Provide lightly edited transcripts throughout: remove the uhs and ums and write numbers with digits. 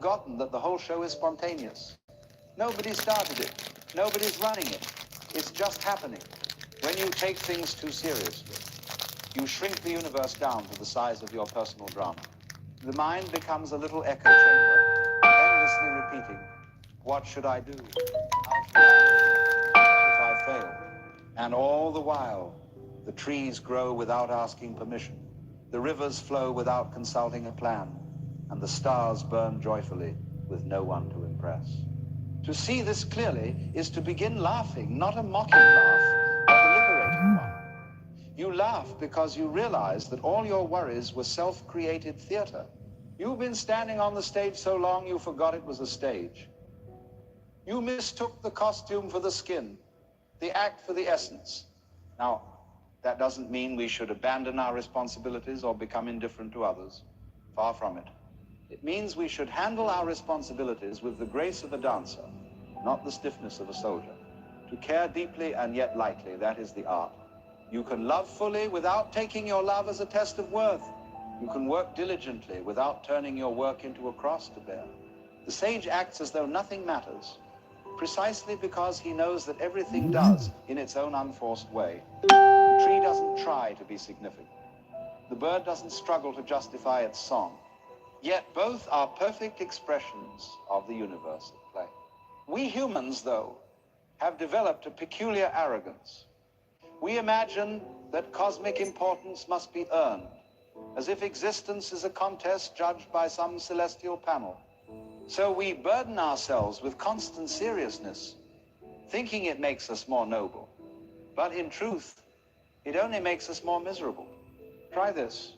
forgotten that the whole show is spontaneous. Nobody started it. Nobody's running it. It's just happening. When you take things too seriously, you shrink the universe down to the size of your personal drama. The mind becomes a little echo chamber, endlessly repeating, what should I do? How should I if I fail? And all the while, the trees grow without asking permission. The rivers flow without consulting a plan. And the stars burn joyfully with no one to impress. To see this clearly is to begin laughing, not a mocking laugh, but a liberating one. You laugh because you realize that all your worries were self-created theater. You've been standing on the stage so long you forgot it was a stage. You mistook the costume for the skin, the act for the essence. Now, that doesn't mean we should abandon our responsibilities or become indifferent to others. Far from it. It means we should handle our responsibilities with the grace of a dancer, not the stiffness of a soldier. To care deeply and yet lightly, that is the art. You can love fully without taking your love as a test of worth. You can work diligently without turning your work into a cross to bear. The sage acts as though nothing matters, precisely because he knows that everything does in its own unforced way. The tree doesn't try to be significant. The bird doesn't struggle to justify its song. Yet both are perfect expressions of the universe at play. We humans, though, have developed a peculiar arrogance. We imagine that cosmic importance must be earned, as if existence is a contest judged by some celestial panel. So we burden ourselves with constant seriousness, thinking it makes us more noble. But in truth, it only makes us more miserable. Try this.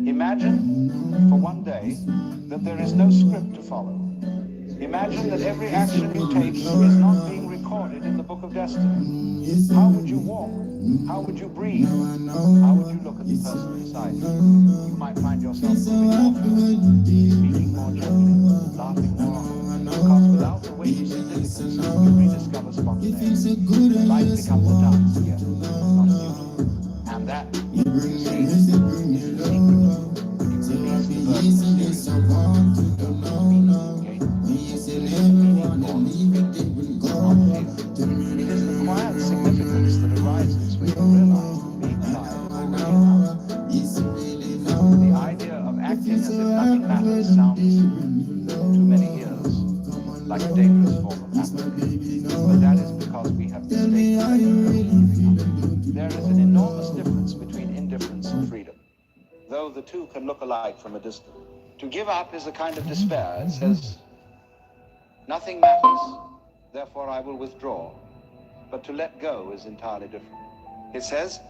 Imagine, for one day, that there is no script to follow. Imagine that every action you take is not being recorded in the book of destiny. How would you walk? How would you breathe? How would you look at the person beside you? You might find yourself moving more fluently, speaking more gently, laughing more often. Because without the weight of significance, you rediscover spontaneity. Life becomes a dance again, not a duty. And that, you see, is the secret. You release the burden of seriousness. It is the quiet significance that arises when you realize that being alive is already enough. The idea of acting as if nothing matters sounds, to many ears, like a dangerous form of apathy. But that is because we have mistaken. There is an enormous difference between indifference and freedom, though the two can look alike from a distance. To give up is a kind of despair. It says, nothing matters, therefore I will withdraw. But to let go is entirely different. It says,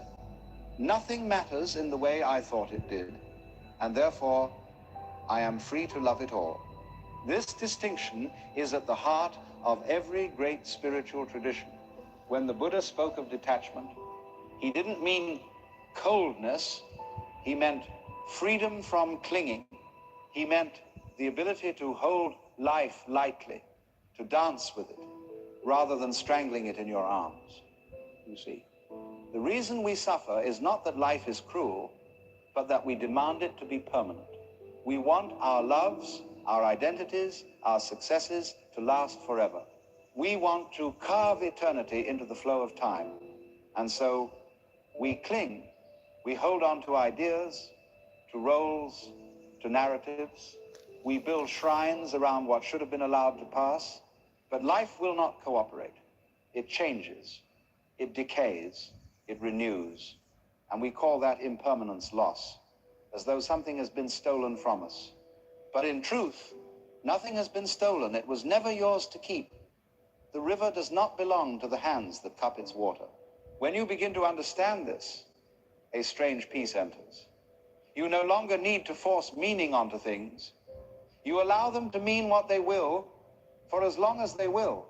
nothing matters in the way I thought it did, and therefore I am free to love it all. This distinction is at the heart of every great spiritual tradition. When the Buddha spoke of detachment, he didn't mean coldness, he meant freedom from clinging. He meant the ability to hold life lightly, to dance with it, rather than strangling it in your arms. You see, the reason we suffer is not that life is cruel, but that we demand it to be permanent. We want our loves, our identities, our successes to last forever. We want to carve eternity into the flow of time. And so we cling, we hold on to ideas, to roles, to narratives. We build shrines around what should have been allowed to pass. But life will not cooperate. It changes, it decays, it renews. And we call that impermanence loss, as though something has been stolen from us. But in truth, nothing has been stolen. It was never yours to keep. The river does not belong to the hands that cup its water. When you begin to understand this, a strange peace enters. You no longer need to force meaning onto things. You allow them to mean what they will, for as long as they will.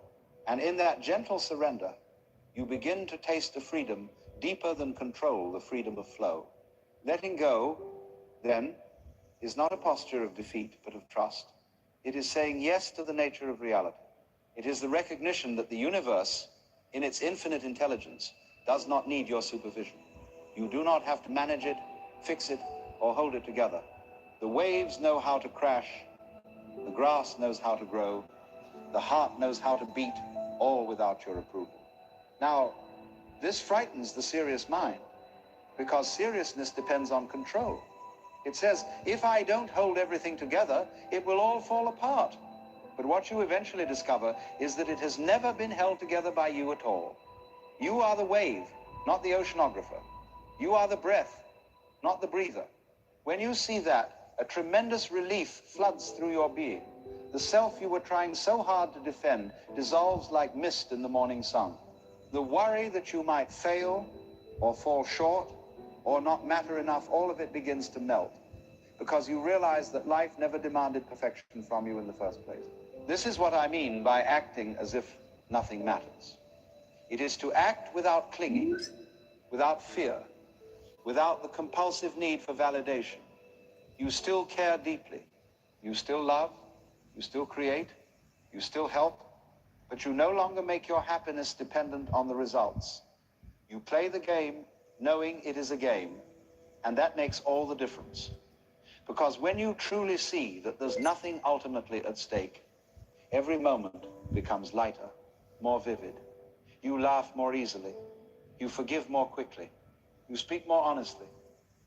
And in that gentle surrender, you begin to taste a freedom deeper than control, the freedom of flow. Letting go, then, is not a posture of defeat, but of trust. It is saying yes to the nature of reality. It is the recognition that the universe, in its infinite intelligence, does not need your supervision. You do not have to manage it, fix it, or hold it together. The waves know how to crash. The grass knows how to grow. The heart knows how to beat, all without your approval. Now, this frightens the serious mind, because seriousness depends on control. It says, if I don't hold everything together, it will all fall apart. But what you eventually discover is that it has never been held together by you at all. You are the wave, not the oceanographer. You are the breath, not the breather. When you see that, a tremendous relief floods through your being. The self you were trying so hard to defend dissolves like mist in the morning sun. The worry that you might fail or fall short or not matter enough, all of it begins to melt, because you realize that life never demanded perfection from you in the first place. This is what I mean by acting as if nothing matters. It is to act without clinging, without fear, without the compulsive need for validation. You still care deeply. You still love. You still create. You still help. But you no longer make your happiness dependent on the results. You play the game knowing it is a game, and that makes all the difference. Because when you truly see that there's nothing ultimately at stake, every moment becomes lighter, more vivid. You laugh more easily. You forgive more quickly. You speak more honestly.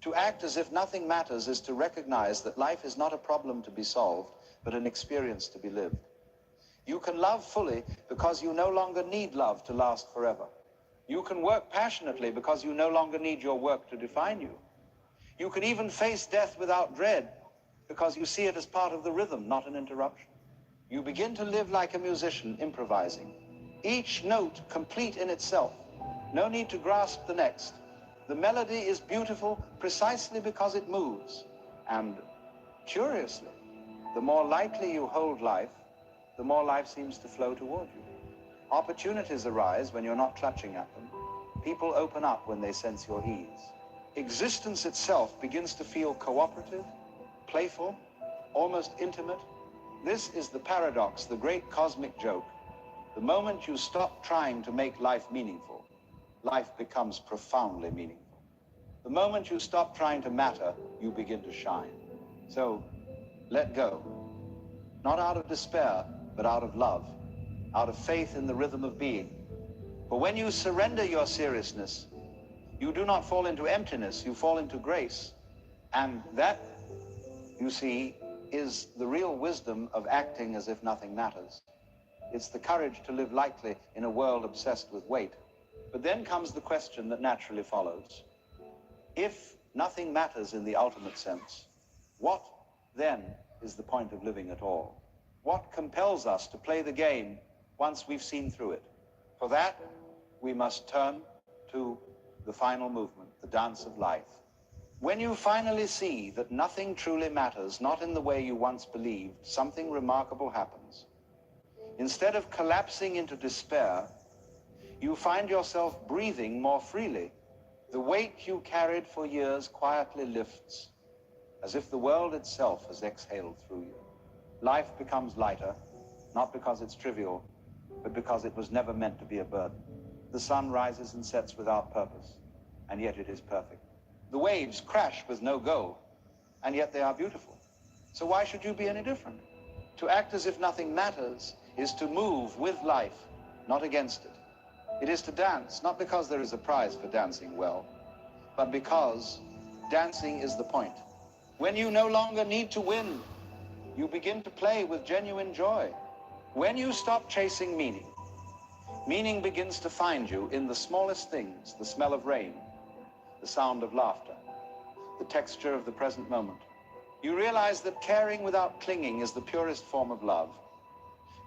To act as if nothing matters is to recognize that life is not a problem to be solved, but an experience to be lived. You can love fully because you no longer need love to last forever. You can work passionately because you no longer need your work to define you. You can even face death without dread because you see it as part of the rhythm, not an interruption. You begin to live like a musician, improvising. Each note complete in itself. No need to grasp the next. The melody is beautiful precisely because it moves. And curiously, the more lightly you hold life, the more life seems to flow toward you. Opportunities arise when you're not clutching at them. People open up when they sense your ease. Existence itself begins to feel cooperative, playful, almost intimate. This is the paradox, the great cosmic joke. The moment you stop trying to make life meaningful, life becomes profoundly meaningful. The moment you stop trying to matter, you begin to shine. So, let go. Not out of despair, but out of love, out of faith in the rhythm of being. For when you surrender your seriousness, you do not fall into emptiness, you fall into grace. And that, you see, is the real wisdom of acting as if nothing matters. It's the courage to live lightly in a world obsessed with weight. But then comes the question that naturally follows. If nothing matters in the ultimate sense, what then is the point of living at all? What compels us to play the game once we've seen through it? For that, we must turn to the final movement, the dance of life. When you finally see that nothing truly matters, not in the way you once believed, something remarkable happens. Instead of collapsing into despair, you find yourself breathing more freely. The weight you carried for years quietly lifts, as if the world itself has exhaled through you. Life becomes lighter, not because it's trivial, but because it was never meant to be a burden. The sun rises and sets without purpose, and yet it is perfect. The waves crash with no goal, and yet they are beautiful. So why should you be any different? To act as if nothing matters is to move with life, not against it. It is to dance, not because there is a prize for dancing well, but because dancing is the point. When you no longer need to win, you begin to play with genuine joy. When you stop chasing meaning, meaning begins to find you in the smallest things, the smell of rain, the sound of laughter, the texture of the present moment. You realize that caring without clinging is the purest form of love.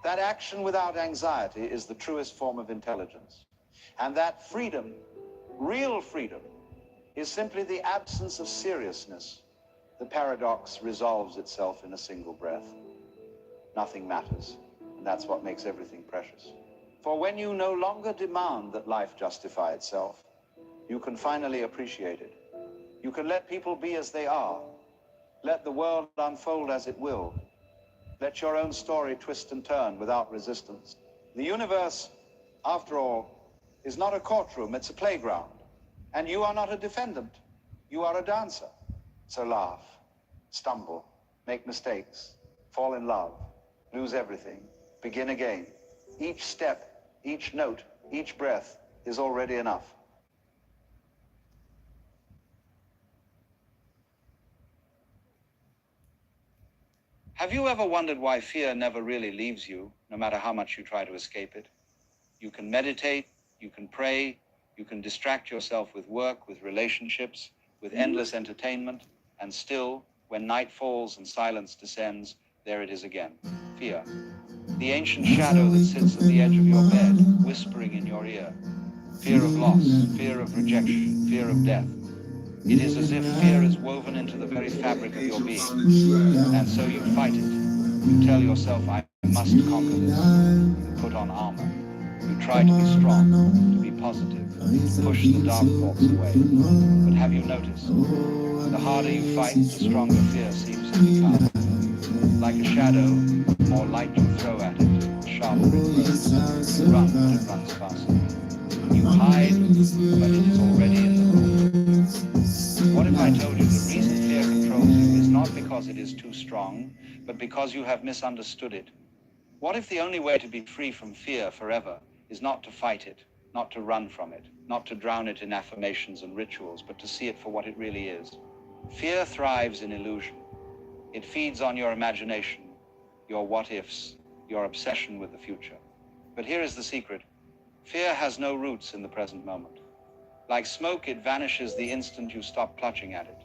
That action without anxiety is the truest form of intelligence. And that freedom, real freedom, is simply the absence of seriousness. The paradox resolves itself in a single breath. Nothing matters, and that's what makes everything precious. For when you no longer demand that life justify itself, you can finally appreciate it. You can let people be as they are. Let the world unfold as it will. Let your own story twist and turn without resistance. The universe, after all, is not a courtroom, it's a playground. And you are not a defendant, you are a dancer. So laugh, stumble, make mistakes, fall in love, lose everything, begin again. Each step, each note, each breath is already enough. Have you ever wondered why fear never really leaves you, no matter how much you try to escape it? You can meditate, you can pray, you can distract yourself with work, with relationships, with endless entertainment, and still, when night falls and silence descends, there it is again, fear. The ancient shadow that sits at the edge of your bed, whispering in your ear. Fear of loss, fear of rejection, fear of death. It is as if fear is woven into the very fabric of your being. And so you fight it. You tell yourself, I must conquer this. You put on armor. You try to be strong, to be positive, to push the dark thoughts away. But have you noticed? The harder you fight, the stronger fear seems to become. Like a shadow, the more light you throw at it, the sharper it grows. You run, but it runs faster. You hide, but it is already in the room. What if I told you the reason fear controls you is not because it is too strong, but because you have misunderstood it? What if the only way to be free from fear forever is not to fight it, not to run from it, not to drown it in affirmations and rituals, but to see it for what it really is? Fear thrives in illusion. It feeds on your imagination, your what-ifs, your obsession with the future. But here is the secret. Fear has no roots in the present moment. Like smoke, it vanishes the instant you stop clutching at it.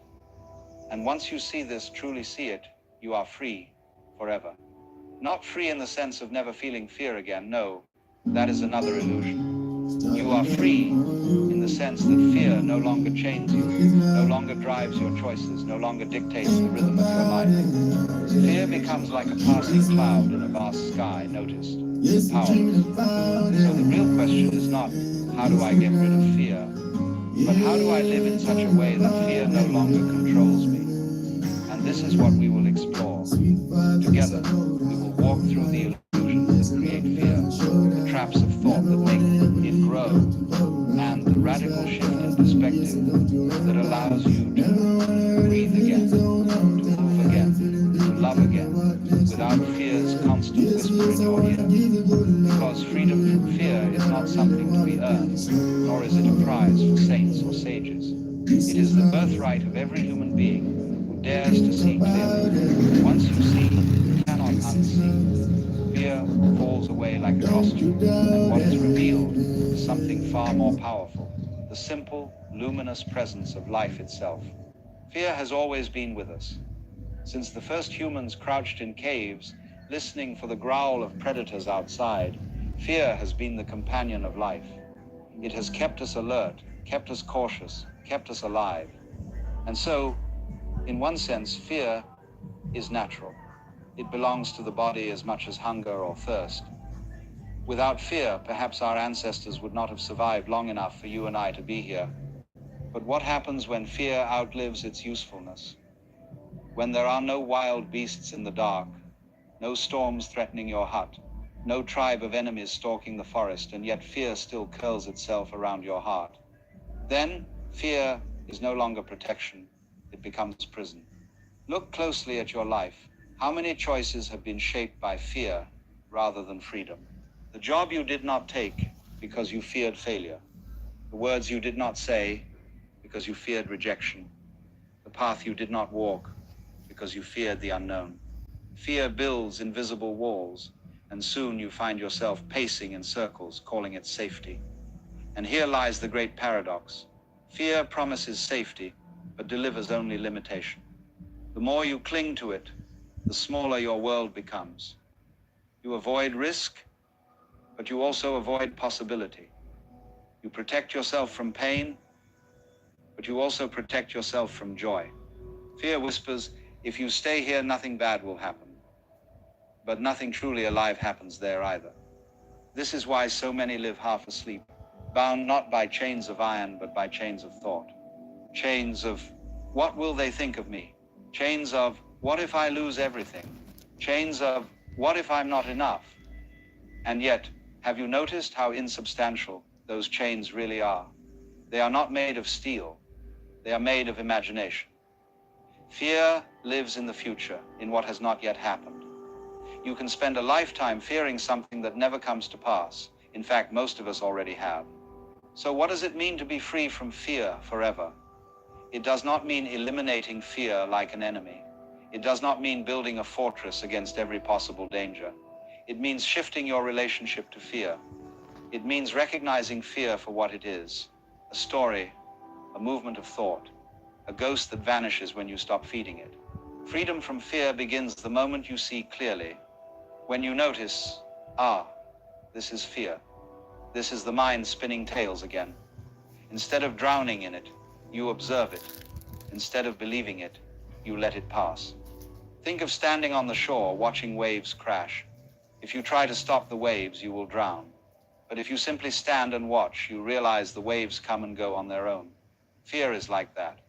And once you see this, truly see it, you are free forever. Not free in the sense of never feeling fear again, no, that is another illusion. You are free in the sense that fear no longer chains you, no longer drives your choices, no longer dictates the rhythm of your life. Fear becomes like a passing cloud in a vast sky, noticed, powerless. So the real question is not, how do I get rid of fear? But how do I live in such a way that fear no longer controls me? And this is what we will explore. Together, we will walk through the illusions that create fear, the traps of thought that make it grow, and the radical shift in perspective that allows you to breathe again, to move again, to love again, without fear's constant whisper in your ear. Because freedom from fear is not something to be earned, nor is it a prize for saints or sages. It is the birthright of every human being who dares to see clearly. Once you see, you cannot unsee. Fear falls away like a costume, and what is revealed is something far more powerful, the simple, luminous presence of life itself. Fear has always been with us. Since the first humans crouched in caves, listening for the growl of predators outside, fear has been the companion of life. It has kept us alert, kept us cautious, kept us alive. And so, in one sense, fear is natural. It belongs to the body as much as hunger or thirst. Without fear, perhaps our ancestors would not have survived long enough for you and I to be here. But what happens when fear outlives its usefulness? When there are no wild beasts in the dark, no storms threatening your hut, no tribe of enemies stalking the forest, and yet fear still curls itself around your heart. Then, fear is no longer protection, it becomes prison. Look closely at your life. How many choices have been shaped by fear rather than freedom? The job you did not take because you feared failure. The words you did not say because you feared rejection. The path you did not walk because you feared the unknown. Fear builds invisible walls, and soon you find yourself pacing in circles, calling it safety. And here lies the great paradox. Fear promises safety, but delivers only limitation. The more you cling to it, the smaller your world becomes. You avoid risk, but you also avoid possibility. You protect yourself from pain, but you also protect yourself from joy. Fear whispers, if you stay here, nothing bad will happen. But nothing truly alive happens there either. This is why so many live half asleep, bound not by chains of iron, but by chains of thought. Chains of, what will they think of me? Chains of, what if I lose everything? Chains of, what if I'm not enough? And yet, have you noticed how insubstantial those chains really are? They are not made of steel. They are made of imagination. Fear lives in the future, in what has not yet happened. You can spend a lifetime fearing something that never comes to pass. In fact, most of us already have. So what does it mean to be free from fear forever? It does not mean eliminating fear like an enemy. It does not mean building a fortress against every possible danger. It means shifting your relationship to fear. It means recognizing fear for what it is: a story, a movement of thought, a ghost that vanishes when you stop feeding it. Freedom from fear begins the moment you see clearly. When you notice, this is fear. This is the mind spinning tales again. Instead of drowning in it, you observe it. Instead of believing it, you let it pass. Think of standing on the shore watching waves crash. If you try to stop the waves, you will drown. But if you simply stand and watch, you realize the waves come and go on their own. Fear is like that.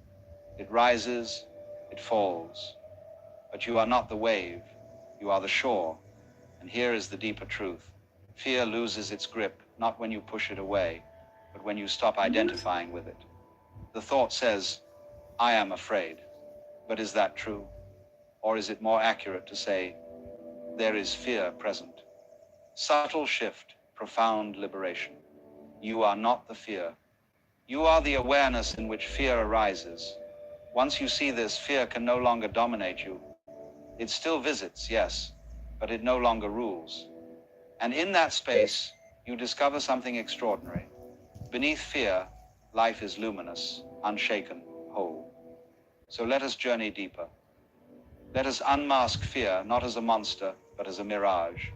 It rises, it falls. But you are not the wave, you are the shore. And here is the deeper truth. Fear loses its grip, not when you push it away, but when you stop identifying with it. The thought says, I am afraid. But is that true? Or is it more accurate to say, there is fear present? Subtle shift, profound liberation. You are not the fear. You are the awareness in which fear arises. Once you see this, fear can no longer dominate you. It still visits, yes, but it no longer rules. And in that space, you discover something extraordinary. Beneath fear, life is luminous, unshaken, whole. So let us journey deeper. Let us unmask fear, not as a monster, but as a mirage.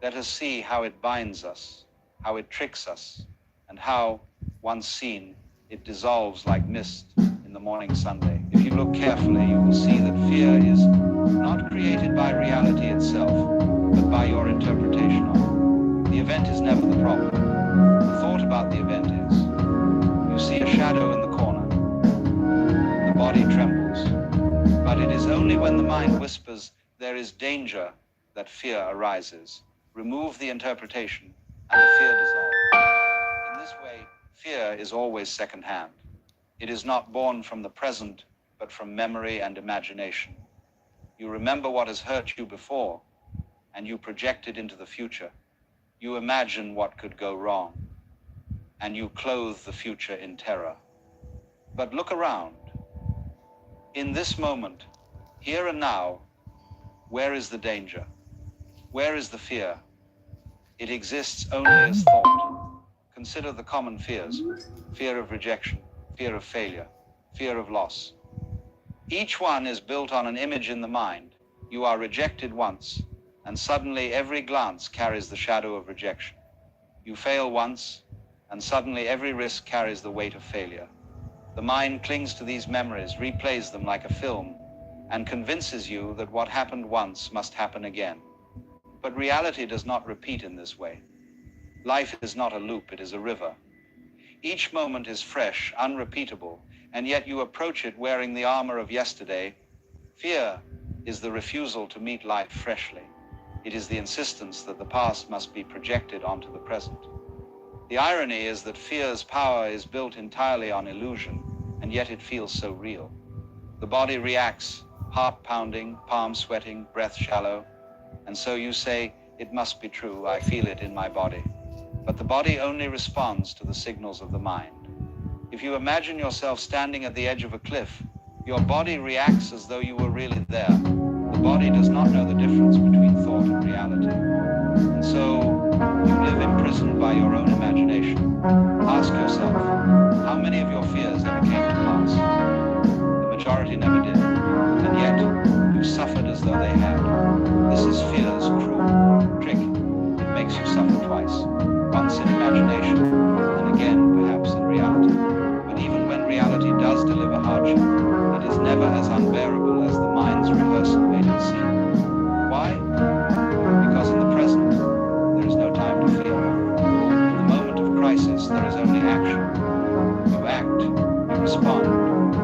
Let us see how it binds us, how it tricks us, and how, once seen, it dissolves like mist in the morning sunday. If you look carefully, you will see that fear is not created by reality itself, but by your interpretation of it. The event is never the problem. The thought about the event is. You see a shadow in the corner. The body trembles. But it is only when the mind whispers, there is danger, that fear arises. Remove the interpretation, and the fear dissolves. In this way, fear is always second-hand. It is not born from the present, but from memory and imagination. You remember what has hurt you before, and you project it into the future. You imagine what could go wrong, and you clothe the future in terror. But look around. In this moment, here and now, where is the danger? Where is the fear? It exists only as thought. Consider the common fears: fear of rejection, fear of failure, fear of loss. Each one is built on an image in the mind. You are rejected once, and suddenly every glance carries the shadow of rejection. You fail once, and suddenly every risk carries the weight of failure. The mind clings to these memories, replays them like a film, and convinces you that what happened once must happen again. But reality does not repeat in this way. Life is not a loop, it is a river. Each moment is fresh, unrepeatable, and yet you approach it wearing the armor of yesterday. Fear is the refusal to meet life freshly. It is the insistence that the past must be projected onto the present. The irony is that fear's power is built entirely on illusion, and yet it feels so real. The body reacts, heart pounding, palm sweating, breath shallow, and so you say, it must be true, I feel it in my body. But the body only responds to the signals of the mind. If you imagine yourself standing at the edge of a cliff, your body reacts as though you were really there. The body does not know the difference between thought and reality. And so, you live imprisoned by your own imagination. Ask yourself, how many of your fears ever came to pass? The majority never did. And yet, you suffered as though they had. This is fear's cruel trick. It makes you suffer twice. Once in imagination, and again perhaps in reality. But even when reality does deliver hardship, it is never as unbearable as the mind's rehearsal made it seem. Why? Because in the present, there is no time to fear. In the moment of crisis, there is only action. You act, you respond,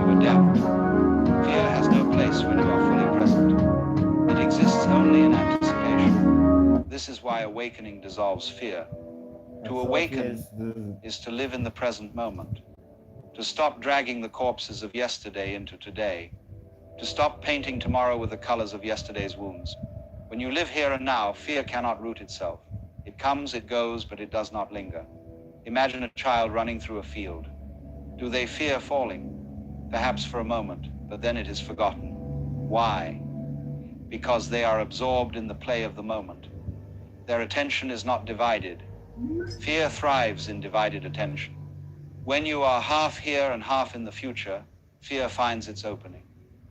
you adapt. Fear has no place when you are fully present. It exists only in anticipation. This is why awakening dissolves fear. To awaken is to live in the present moment, to stop dragging the corpses of yesterday into today, to stop painting tomorrow with the colors of yesterday's wounds. When you live here and now, fear cannot root itself. It comes, it goes, but it does not linger. Imagine a child running through a field. Do they fear falling? Perhaps for a moment, but then it is forgotten. Why? Because they are absorbed in the play of the moment. Their attention is not divided. Fear thrives in divided attention. When you are half here and half in the future, fear finds its opening.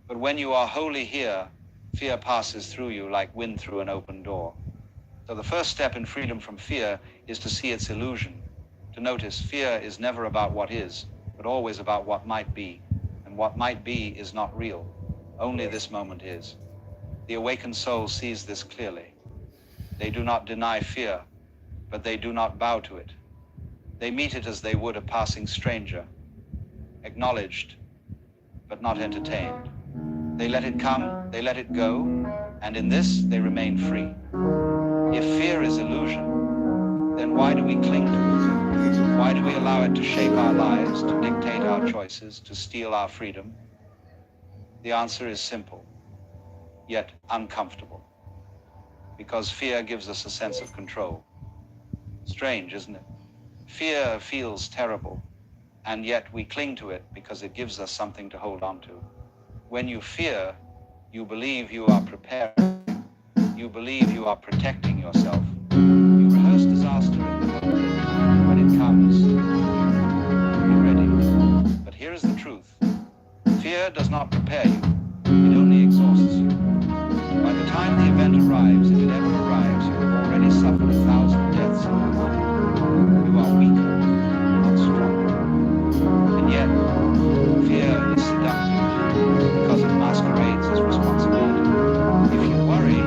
But when you are wholly here, fear passes through you like wind through an open door. So the first step in freedom from fear is to see its illusion, to notice fear is never about what is, but always about what might be. And what might be is not real. Only this moment is. The awakened soul sees this clearly. They do not deny fear, but they do not bow to it. They meet it as they would a passing stranger, acknowledged, but not entertained. They let it come, they let it go, and in this they remain free. If fear is illusion, then why do we cling to it? Why do we allow it to shape our lives, to dictate our choices, to steal our freedom? The answer is simple, yet uncomfortable. Because fear gives us a sense of control. Strange, isn't it? Fear feels terrible, and yet we cling to it because it gives us something to hold on to. When you fear, you believe you are prepared. You believe you are protecting yourself. You rehearse disaster in the moment. When it comes, be ready. But here is the truth. Fear does not prepare you. It only exhausts you. By the time the event arrives, if it ever arrives, you have already suffered 1,000 deaths in your mind. You are weaker, not stronger. And yet, fear is seductive because it masquerades as responsibility. If you worry,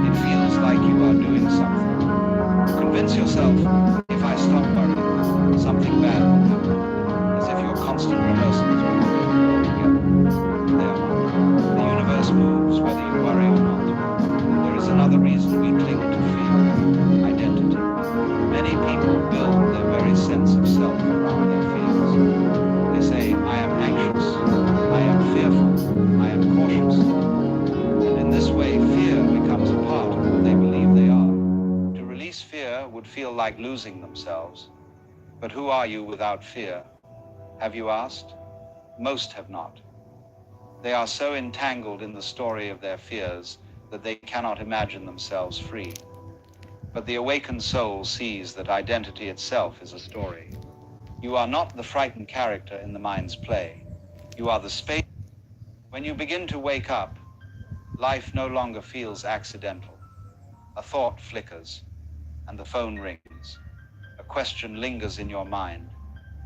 it feels like you are doing something. Convince yourself, if I stop worrying, something bad will happen. As if your constant rehearsals will bring it all together. They are not. The universe moves whether you worry or not. There is another reason we cling to fear: identity. Many people build their very sense of self around their fears. They say, I am anxious, I am fearful, I am cautious. And in this way, fear becomes a part of what they believe they are. To release fear would feel like losing themselves. But who are you without fear? Have you asked? Most have not. They are so entangled in the story of their fears that they cannot imagine themselves free. But the awakened soul sees that identity itself is a story. You are not the frightened character in the mind's play. You are the space. When you begin to wake up, life no longer feels accidental. A thought flickers, and the phone rings. A question lingers in your mind,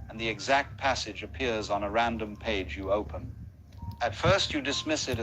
and the exact passage appears on a random page you open. At first you dismiss it as